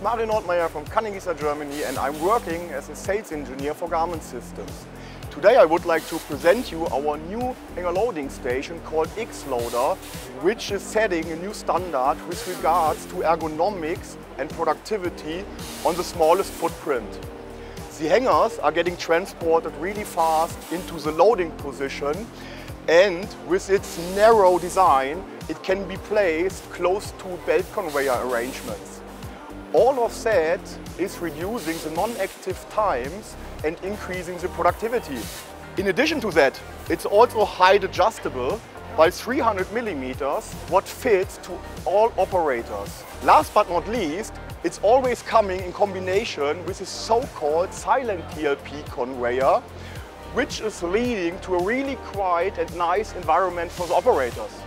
Martin Nordmeyer from Kanigisa, Germany, and I'm working as a sales engineer for Garmin Systems. Today I would like to present you our new hanger loading station called X-Loader, which is setting a new standard with regards to ergonomics and productivity on the smallest footprint. The hangers are getting transported really fast into the loading position, and with its narrow design it can be placed close to belt conveyor arrangements. All of that is reducing the non-active times and increasing the productivity. In addition to that, it's also height adjustable by 300 mm, what fits to all operators. Last but not least, it's always coming in combination with a so-called silent TLP conveyor, which is leading to a really quiet and nice environment for the operators.